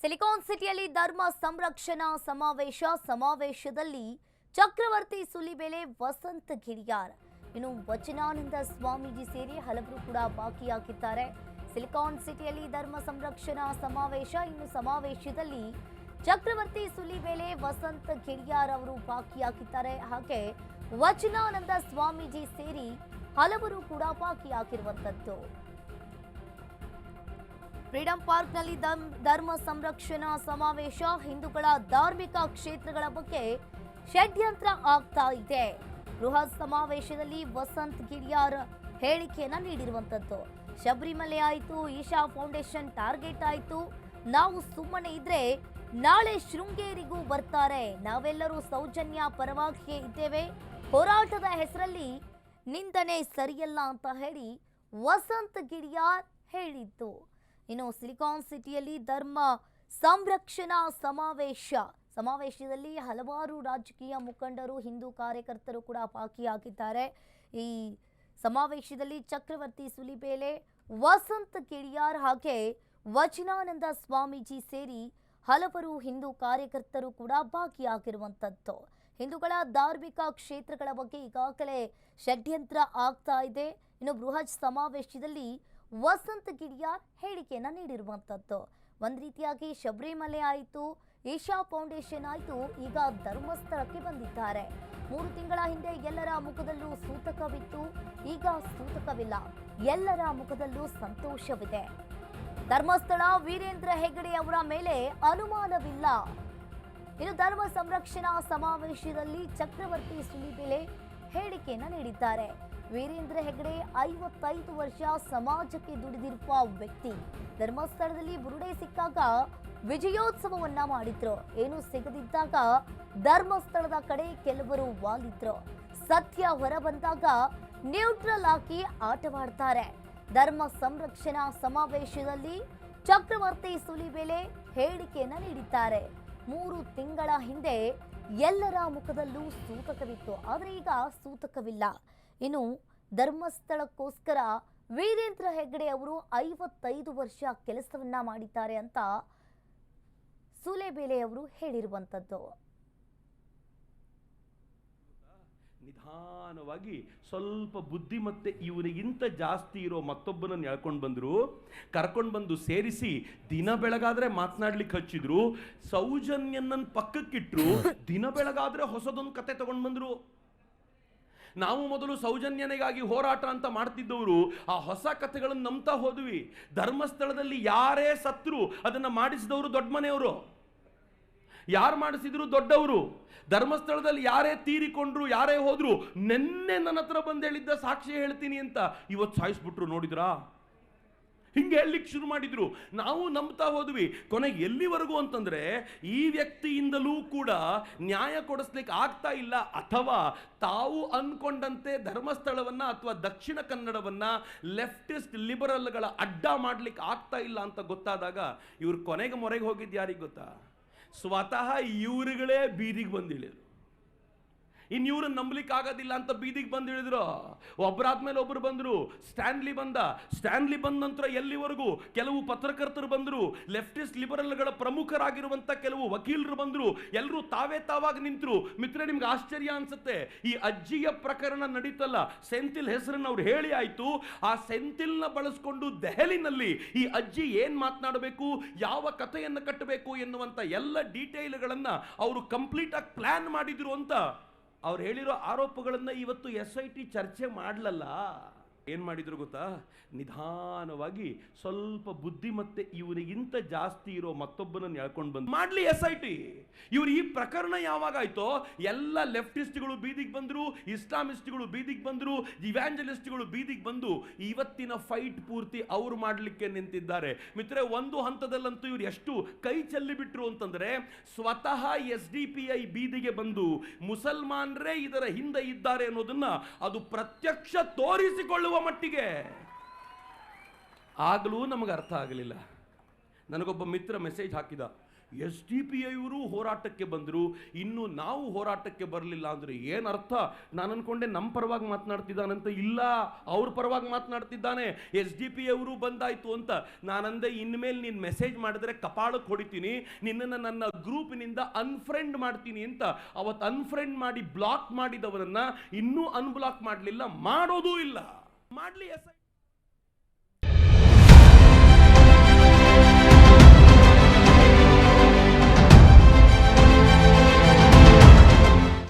Silicon ಸಿಟಿಯಲ್ಲಿ ಧರ್ಮ ಸಂರಕ್ಷಣಾ ಸಮಾವೇಶದಲ್ಲಿ ಚಕ್ರವರ್ತಿ ಸುಲಿಬೆಲೆ ವಸಂತ ಗಿರಿಯಾರ್ ಇನ್ನು ವಚನಾನಂದ ಸ್ವಾಮೀಜಿ ಸೇರಿ ಹಲವರು ಕೂಡ ಭಾಗಿಯಾಗಿದ್ದಾರೆ. ಸಿಲಿಕಾನ್ ಸಿಟಿಯಲ್ಲಿ ಧರ್ಮ ಸಂರಕ್ಷಣಾ ಸಮಾವೇಶದಲ್ಲಿ ಚಕ್ರವರ್ತಿ ಸುಲಿಬೆಲೆ ವಸಂತ ಗಿರಿಯಾರ್ ಅವರು ಭಾಗಿಯಾಗಿದ್ದಾರೆ. ಹಾಗೆ ವಚನಾನಂದ ಸ್ವಾಮೀಜಿ ಸೇರಿ ಹಲವರು ಕೂಡ ಭಾಗಿಯಾಗಿರುವಂತದ್ದು. ಫ್ರೀಡಂ ಪಾರ್ಕ್ನಲ್ಲಿ ಧರ್ಮ ಸಂರಕ್ಷಣಾ ಸಮಾವೇಶ, ಹಿಂದೂಗಳ ಧಾರ್ಮಿಕ ಕ್ಷೇತ್ರಗಳ ಬಗ್ಗೆ ಷಡ್ಯಂತ್ರ ಆಗ್ತಾ ಇದೆ. ಬೃಹತ್ ಸಮಾವೇಶದಲ್ಲಿ ವಸಂತ್ ಗಿರಿಯಾರ್ ಹೇಳಿಕೆಯನ್ನ ನೀಡಿರುವಂತದ್ದು. ಶಬರಿಮಲೆ ಆಯಿತು, ಈಶಾ ಫೌಂಡೇಶನ್ ಟಾರ್ಗೆಟ್ ಆಯಿತು, ನಾವು ಸುಮ್ಮನೆ ಇದ್ರೆ ನಾಳೆ ಶೃಂಗೇರಿಗೂ ಬರ್ತಾರೆ, ನಾವೆಲ್ಲರೂ ಸೌಜನ್ಯ ಪರವಾಗಿಯೇ ಇದ್ದೇವೆ, ಹೋರಾಟದ ಹೆಸರಲ್ಲಿ ನಿಂದನೆ ಸರಿಯಲ್ಲ ಅಂತ ಹೇಳಿ ವಸಂತ್ ಗಿರಿಯಾರ್ ಹೇಳಿದ್ದು. ಇನ್ನು ಸಿಲಿಕಾನ್ ಸಿಟಿಯಲ್ಲಿ ಧರ್ಮ ಸಂರಕ್ಷಣಾ ಸಮಾವೇಶದಲ್ಲಿ ಹಲವಾರು ರಾಜಕೀಯ ಮುಖಂಡರು, ಹಿಂದೂ ಕಾರ್ಯಕರ್ತರು ಕೂಡ ಭಾಗಿಯಾಗಿದ್ದಾರೆ. ಈ ಸಮಾವೇಶದಲ್ಲಿ ಚಕ್ರವರ್ತಿ ಸುಲಿಬೆಲೆ, ವಸಂತ್ ಗಿರಿಯಾರ್ ಹಾಗೆ ವಚನಾನಂದ ಸ್ವಾಮೀಜಿ ಸೇರಿ ಹಲವರು ಹಿಂದೂ ಕಾರ್ಯಕರ್ತರು ಕೂಡ ಭಾಗಿಯಾಗಿರುವಂಥದ್ದು. ಹಿಂದೂಗಳ ಧಾರ್ಮಿಕ ಕ್ಷೇತ್ರಗಳ ಬಗ್ಗೆ ಈಗಾಗಲೇ ಷಡ್ಯಂತ್ರ ಆಗ್ತಾ ಇದೆ. ಇನ್ನು ಬೃಹತ್ ಸಮಾವೇಶದಲ್ಲಿ ವಸಂತ್ ಗಿರಿಯಾರ್ ಹೇಳಿಕೆಯನ್ನ ನೀಡಿರುವಂಥದ್ದು. ಒಂದು ರೀತಿಯಾಗಿ ಶಬರಿಮಲೆ ಆಯಿತು, ಈಶಾ ಫೌಂಡೇಶನ್ ಆಯಿತು, ಈಗ ಧರ್ಮಸ್ಥಳಕ್ಕೆ ಬಂದಿದ್ದಾರೆ. 3 ತಿಂಗಳ ಹಿಂದೆ ಎಲ್ಲರ ಮುಖದಲ್ಲೂ ಸೂತಕವಿತ್ತು, ಈಗ ಸೂತಕವಿಲ್ಲ, ಎಲ್ಲರ ಮುಖದಲ್ಲೂ ಸಂತೋಷವಿದೆ. ಧರ್ಮಸ್ಥಳ ವೀರೇಂದ್ರ ಹೆಗ್ಗಡೆ ಅವರ ಮೇಲೆ ಅನುಮಾನವಿಲ್ಲ. ಇನ್ನು ಧರ್ಮ ಸಂರಕ್ಷಣಾ ಸಮಾವೇಶದಲ್ಲಿ ಚಕ್ರವರ್ತಿ ಸುಲಿಬೆಲೆ ಹೇಳಿಕೆಯನ್ನ ನೀಡಿದ್ದಾರೆ. ವೀರೇಂದ್ರ ಹೆಗ್ಗಡೆ 55 ವರ್ಷ ಸಮಾಜಕ್ಕೆ ದುಡಿದಿರುವ ವ್ಯಕ್ತಿ. ಧರ್ಮಸ್ಥಳದಲ್ಲಿ ಬುರುಡೆ ಸಿಕ್ಕಾಗ ವಿಜಯೋತ್ಸವವನ್ನ ಮಾಡಿದ್ರು, ಏನು ಸಿಗದಿದ್ದಾಗ ಧರ್ಮಸ್ಥಳದ ಕಡೆ ಕೆಲವರು ವಾಲಿದ್ರು. ಸತ್ಯ ಹೊರ ಬಂದಾಗ ನ್ಯೂಟ್ರಲ್ ಆಗಿ ಆಟವಾಡ್ತಾರೆ. ಧರ್ಮ ಸಂರಕ್ಷಣಾ ಸಮಾವೇಶದಲ್ಲಿ ಚಕ್ರವರ್ತಿ ಸುಲಿಬೆಲೆ ಹೇಳಿಕೆಯನ್ನ ನೀಡಿದ್ದಾರೆ. 3 ತಿಂಗಳ ಹಿಂದೆ ಎಲ್ಲರ ಮುಖದಲ್ಲೂ ಸೂತಕವಿತ್ತು, ಆದರೆ ಈಗ ಸೂತಕವಿಲ್ಲ. ಇನ್ನು ಧರ್ಮಸ್ಥಳಕ್ಕೋಸ್ಕರ ವೀರೇಂದ್ರ ಹೆಗ್ಗಡೆ ಅವರು 55 ವರ್ಷ ಕೆಲಸವನ್ನ ಮಾಡಿದ್ದಾರೆ ಅಂತ ಸುಲಿಬೆಲೆ ಅವರು ಹೇಳಿರುವಂತದ್ದು. ನಿಧಾನವಾಗಿ ಸ್ವಲ್ಪ ಬುದ್ಧಿಮತ್ತೆ ಇವನಿಗಿಂತ ಜಾಸ್ತಿ ಇರೋ ಮತ್ತೊಬ್ಬನನ್ನು ಕರ್ಕೊಂಡು ಬಂದು ಸೇರಿಸಿ ದಿನ ಬೆಳಗಾದ್ರೆ ಮಾತನಾಡ್ಲಿಕ್ಕೆ ಹಚ್ಚಿದ್ರು. ಸೌಜನ್ಯನನ್ನು ಪಕ್ಕಕ್ಕಿಟ್ರು, ದಿನ ಬೆಳಗಾದ್ರೆ ಹೊಸದೊಂದು ಕತೆ ತಗೊಂಡು ಬಂದ್ರು. ನಾವು ಮೊದಲು ಸೌಜನ್ಯನಿಗಾಗಿ ಹೋರಾಟ ಅಂತ ಮಾಡ್ತಿದ್ದವರು ಆ ಹೊಸ ಕಥೆಗಳನ್ನು ನಂಬ್ತಾ ಹೋದ್ವಿ. ಧರ್ಮಸ್ಥಳದಲ್ಲಿ ಯಾರೇ ಸತ್ರು ಅದನ್ನ ಮಾಡಿಸಿದವರು ದೊಡ್ಡ ಮನೆಯವರು, ಯಾರು ಮಾಡಿಸಿದ್ರು ದೊಡ್ಡವರು. ಧರ್ಮಸ್ಥಳದಲ್ಲಿ ಯಾರೇ ತೀರಿಕೊಂಡ್ರು, ಯಾರೇ ಹೋದ್ರು, ನೆನ್ನೆ ನನ್ನ ಹತ್ರ ಬಂದು ಹೇಳಿದ್ದ ಸಾಕ್ಷಿ ಹೇಳ್ತೀನಿ ಅಂತ ಇವತ್ತು ಸಾಯಿಸ್ಬಿಟ್ರು. ನೋಡಿದ್ರಾ? ಹಿಂಗೆ ಹೇಳಲಿಕ್ಕೆ ಶುರು ಮಾಡಿದ್ರು. ನಾವು ನಂಬ್ತಾ ಹೋದ್ವಿ. ಕೊನೆಗೆ ಎಲ್ಲಿವರೆಗೂ ಅಂತಂದ್ರೆ ಈ ವ್ಯಕ್ತಿಯಿಂದಲೂ ಕೂಡ ನ್ಯಾಯ ಕೊಡಿಸ್ಲಿಕ್ಕೆ ಆಗ್ತಾ ಇಲ್ಲ, ಅಥವಾ ತಾವು ಅನ್ಕೊಂಡಂತೆ ಧರ್ಮಸ್ಥಳವನ್ನ ಅಥವಾ ದಕ್ಷಿಣ ಕನ್ನಡವನ್ನ ಲೆಫ್ಟಿಸ್ಟ್ ಲಿಬರಲ್ಗಳ ಅಡ್ಡ ಮಾಡ್ಲಿಕ್ಕೆ ಆಗ್ತಾ ಇಲ್ಲ ಅಂತ ಗೊತ್ತಾದಾಗ ಇವ್ರು ಕೊನೆಗೆ ಮೊರೆಗೆ ಹೋಗಿದ್ದು ಯಾರಿಗೆ ಗೊತ್ತಾ? ಸ್ವತಃ ಇವರುಗಳೇ ಬೀದಿಗೆ ಬಂದಿಳಿದ್ರು. ಇನ್ನು ಇವ್ರನ್ನ ನಂಬಲಿಕ್ಕೆ ಆಗೋದಿಲ್ಲ ಅಂತ ಬೀದಿಗೆ ಬಂದಿಳಿದ್ರು. ಒಬ್ಬರಾದ್ಮೇಲೆ ಒಬ್ರು ಬಂದ್ರು. ಸ್ಟ್ಯಾನ್ಲಿ ಬಂದ ನಂತರ ಎಲ್ಲಿವರೆಗೂ ಕೆಲವು ಪತ್ರಕರ್ತರು ಬಂದ್ರು, ಲೆಫ್ಟಿಸ್ಟ್ ಲಿಬರಲ್ಗಳ ಪ್ರಮುಖರಾಗಿರುವಂತ ಕೆಲವು ವಕೀಲರು ಬಂದ್ರು. ಎಲ್ಲರೂ ತಾವಾಗಿ ನಿಂತರು. ಮಿತ್ರ, ನಿಮ್ಗೆ ಆಶ್ಚರ್ಯ ಅನ್ಸುತ್ತೆ, ಈ ಅಜ್ಜಿಯ ಪ್ರಕರಣ ನಡೀತಲ್ಲ, ಸೆಂಥಿಲ್ ಹೆಸರನ್ನು ಅವ್ರು ಹೇಳಿ ಆಯ್ತು. ಆ ಸೆಂಥಿಲ್ನ ಬಳಸ್ಕೊಂಡು ದೆಹಲಿನಲ್ಲಿ ಈ ಅಜ್ಜಿ ಏನ್ ಮಾತನಾಡಬೇಕು, ಯಾವ ಕಥೆಯನ್ನು ಕಟ್ಟಬೇಕು ಎನ್ನುವಂತ ಎಲ್ಲ ಡೀಟೇಲ್ಗಳನ್ನ ಅವರು ಕಂಪ್ಲೀಟ್ ಆಗಿ ಪ್ಲಾನ್ ಮಾಡಿದ್ರು ಅಂತ ಅವ್ರು ಹೇಳಿರೋ ಆರೋಪಗಳನ್ನ ಇವತ್ತು SIT ಚರ್ಚೆ ಮಾಡಲಲ್ಲ. ಏನ್ ಮಾಡಿದ್ರು ಗೊತ್ತಾ? ನಿಧಾನವಾಗಿ ಸ್ವಲ್ಪ ಬುದ್ಧಿಮತ್ತೆ ಇವನಿಗಿಂತ ಜಾಸ್ತಿ ಇರೋ ಮತ್ತೊಬ್ಬನನ್ನು ಎಳ್ಕೊಂಡು ಬಂದು ಮಾಡ್ಲಿ SIT. ಇವ್ರು ಈ ಪ್ರಕರಣ ಯಾವಾಗಾಯ್ತೋ ಎಲ್ಲ ಲೆಫ್ಟಿಸ್ಟ್ಗಳು ಬೀದಿಗೆ ಬಂದ್ರು, ಇಸ್ಲಾಮಿಸ್ಟ್ಗಳು ಬೀದಿಗೆ ಬಂದ್ರು, ಇವ್ಯಾಂಜಲಿಸ್ಟ್ಗಳು ಬೀದಿಗೆ ಬಂದು ಇವತ್ತಿನ ಫೈಟ್ ಪೂರ್ತಿ ಅವ್ರು ಮಾಡ್ಲಿಕ್ಕೆ ನಿಂತಿದ್ದಾರೆ. ಮಿತ್ರ, ಒಂದು ಹಂತದಲ್ಲಂತೂ ಇವ್ರು ಎಷ್ಟು ಕೈ ಚೆಲ್ಲಿ ಬಿಟ್ರು ಅಂತಂದ್ರೆ, ಸ್ವತಃ SDPI ಬೀದಿಗೆ ಬಂದು ಮುಸಲ್ಮಾನರೇ ಇದರ ಹಿಂದೆ ಇದ್ದಾರೆ ಅನ್ನೋದನ್ನ ಅದು ಪ್ರತ್ಯಕ್ಷ ತೋರಿಸಿಕೊಳ್ಳುವ ಮಟ್ಟಿಗೆ ಆಗಲೂ ನಮಗೆ ಅರ್ಥ ಆಗಲಿಲ್ಲ. ನನಗೊಬ್ಬ ಮಿತ್ರ ಮೆಸೇಜ್ ಹಾಕಿದ, SDP ಇವರು ಹೋರಾಟಕ್ಕೆ ಬಂದರು, ಇನ್ನು ನಾವು ಹೋರಾಟಕ್ಕೆ ಬರಲಿಲ್ಲ ಅಂದರೆ ಏನರ್ಥ? ನಾನು ಅನ್ಕೊಂಡೆ ನಮ್ಮ ಪರವಾಗಿ ಮಾತನಾಡ್ತಿದ್ದಾನಂತ. ಇಲ್ಲ, ಅವ್ರ ಪರವಾಗಿ ಮಾತನಾಡ್ತಿದ್ದಾನೆ. SDP ಅವರು ಬಂದಾಯ್ತು ಅಂತ. ನಾನಂದೆ ಇನ್ಮೇಲೆ ನೀನು ಮೆಸೇಜ್ ಮಾಡಿದ್ರೆ ಕಪಾಳಕ್ಕೆ ಹೊಡಿತೀನಿ, ನಿನ್ನನ್ನು ನನ್ನ ಗ್ರೂಪಿನಿಂದ ಅನ್ಫ್ರೆಂಡ್ ಮಾಡ್ತೀನಿ ಅಂತ. ಅವತ್ತು ಅನ್ಫ್ರೆಂಡ್ ಮಾಡಿ ಬ್ಲಾಕ್ ಮಾಡಿದವರನ್ನ ಇನ್ನೂ ಅನ್ಬ್ಲಾಕ್ ಮಾಡಲಿಲ್ಲ, ಮಾಡೋದೂ ಇಲ್ಲ. ಮಾಡ್ಲಿ